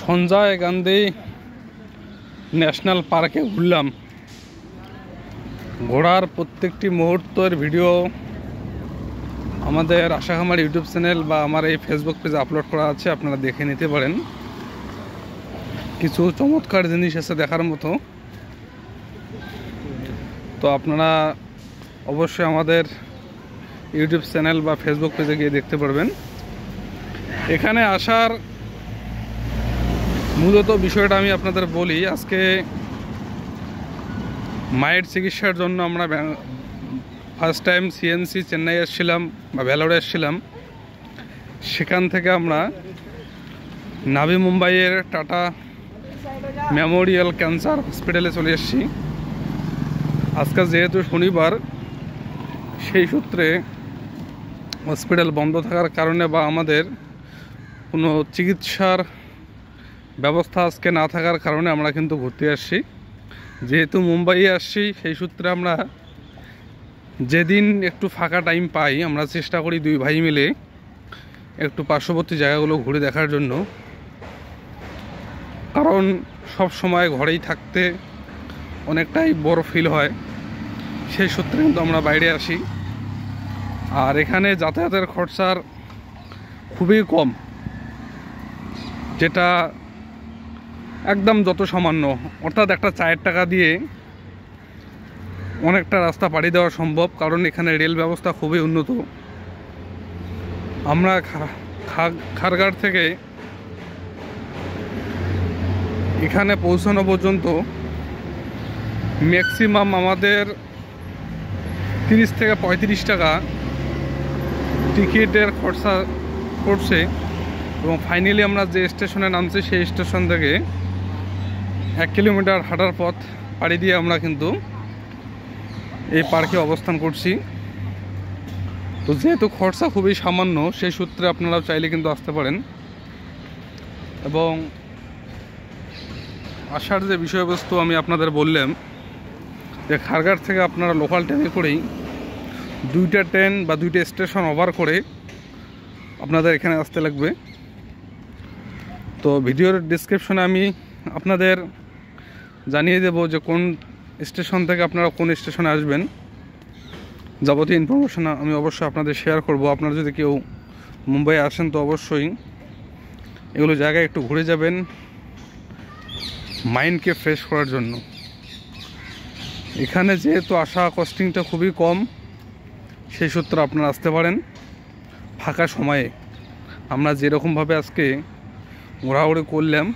Sanjay Gandhi national পার্কে ঘুরলাম। ঘোড়ার প্রত্যেকটি মুহূর্তের ভিডিও আমাদের আশাখামার ইউটিউব চ্যানেল বা আমার এই ফেসবুক পেজে আপলোড করা আছে, আপনারা দেখে নিতে পারেন। কিছু চমৎকার জিনিস আছে দেখার মতো, তো আপনারা অবশ্যই আমাদের ইউটিউব চ্যানেল বা ফেসবুক পেজে গিয়ে দেখতে পারবেন। এখানে আসার মূলত বিষয়টা আমি আপনাদের বলি। আজকে মায়ের চিকিৎসার জন্য আমরা ফার্স্ট টাইম সিএনসি চেন্নাই এসেছিলাম বা ভেলোরে এসেছিলাম। সেখান থেকে আমরা নাভি মুম্বাইয়ের টাটা মেমোরিয়াল ক্যান্সার হসপিটালে চলে এসেছি। আজকে যেহেতু শনিবার, সেই সূত্রে হসপিটাল বন্ধ থাকার কারণে বা আমাদের কোনো চিকিৎসার ব্যবস্থা আজকে না থাকার কারণে আমরা কিন্তু ঘুরতে আসছি। যেহেতু মুম্বাই আসছি, সেই সূত্রে আমরা যেদিন একটু ফাঁকা টাইম পাই আমরা চেষ্টা করি দুই ভাই মিলে একটু পার্শ্ববর্তী জায়গাগুলো ঘুরে দেখার জন্য। কারণ সব সময় ঘরেই থাকতে অনেকটাই বড় ফিল হয়, সেই সূত্রে কিন্তু আমরা বাইরে আসি। আর এখানে যাতায়াতের খরচার খুবই কম, যেটা একদম যত সামান্য, অর্থাৎ একটা চায়ের টাকা দিয়ে অনেকটা রাস্তা পাড়ি দেওয়া সম্ভব। কারণ এখানে রেল ব্যবস্থা খুবই উন্নত। আমরা খারঘাট থেকে এখানে পৌঁছানো পর্যন্ত ম্যাক্সিমাম আমাদের 30 থেকে 35 টাকা টিকিটের খরচা পড়ছে। এবং ফাইনালি আমরা যে স্টেশনে নামছি সেই স্টেশন থেকে 1 কিলোমিটার হাঁটার পথ পাড়ি দিয়ে আমরা কিন্তু এই পার্কে অবস্থান করছি। তো যেহেতু খরচা খুবই সামান্য, সেই সূত্রে আপনারা চাইলে কিন্তু আসতে পারেন। এবং আসার যে বিষয়বস্তু আমি আপনাদের বললাম যে খারঘাট থেকে আপনারা লোকাল ট্রেনে করেই 2টা ট্রেন বা 2টা স্টেশন ওভার করে আপনাদের এখানে আসতে লাগবে। তো ভিডিওর ডিসক্রিপশনে আমি আপনাদের জানিয়ে দেব যে কোন স্টেশন থেকে আপনারা কোন স্টেশনে আসবেন। যাবতীয় ইনফরমেশন আমি অবশ্যই আপনাদের শেয়ার করব। আপনারা যদি কেউ মুম্বাই আসেন তো অবশ্যই এগুলো জায়গায় একটু ঘুরে যাবেন মাইন্ডকে ফ্রেশ করার জন্য। এখানে যেহেতু আসা কস্টিংটা খুবই কম, সেই সূত্রে আপনারা আসতে পারেন ফাঁকা সময়ে। আমরা যেরকমভাবে আজকে ঘোরাঘুরি করলাম,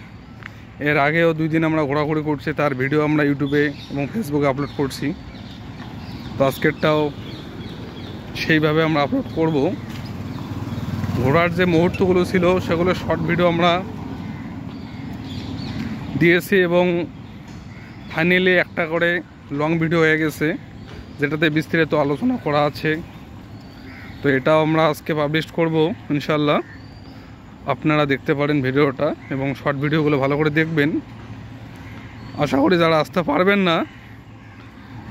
এর আগেও 2 দিন আমরা ঘোরাঘুরি করছি, তার ভিডিও আমরা ইউটিউবে এবং ফেসবুকে আপলোড করছি। তো আজকেরটাও সেইভাবে আমরা আপলোড করব। ঘোরার যে মুহূর্তগুলো ছিল সেগুলো শর্ট ভিডিও আমরা দিয়েছি এবং ফাইনালি একটা করে লং ভিডিও হয়ে গেছে, যেটাতে বিস্তারিত আলোচনা করা আছে। তো এটাও আমরা আজকে পাবলিশ করব ইনশাল্লাহ। আপনারা দেখতে পারেন ভিডিওটা এবং শর্ট ভিডিওগুলো ভালো করে দেখবেন। আশা করি যারা আসতে পারবেন না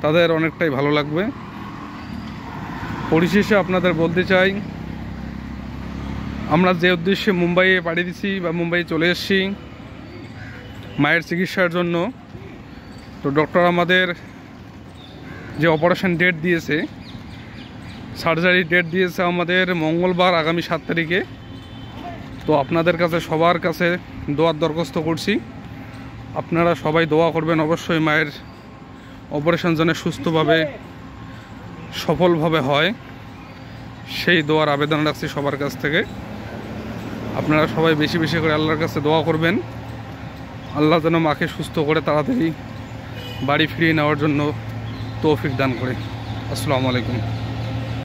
তাদের অনেকটাই ভালো লাগবে। পরিশেষে আপনাদের বলতে চাই, আমরা যে উদ্দেশ্যে মুম্বাইয়ে পাড়ি দিছি বা মুম্বাই চলে এসেছি মায়ের চিকিৎসার জন্য, তো ডক্টর আমাদের যে অপারেশন ডেট দিয়েছে, সার্জারি ডেট দিয়েছে আমাদের মঙ্গলবার আগামী 7 তারিখে। তো আপনাদের কাছে সবার কাছে দোয়ার দরখাস্ত করছি, আপনারা সবাই দোয়া করবেন অবশ্যই মায়ের অপারেশন যেন সুস্থভাবে সফলভাবে হয়, সেই দোয়ার আবেদন রাখছি সবার কাছ থেকে। আপনারা সবাই বেশি বেশি করে আল্লাহর কাছে দোয়া করবেন, আল্লাহ যেন মাকে সুস্থ করে তাড়াতাড়ি বাড়ি ফিরিয়ে নেওয়ার জন্য তৌফিক দান করে। আসসালামু আলাইকুম।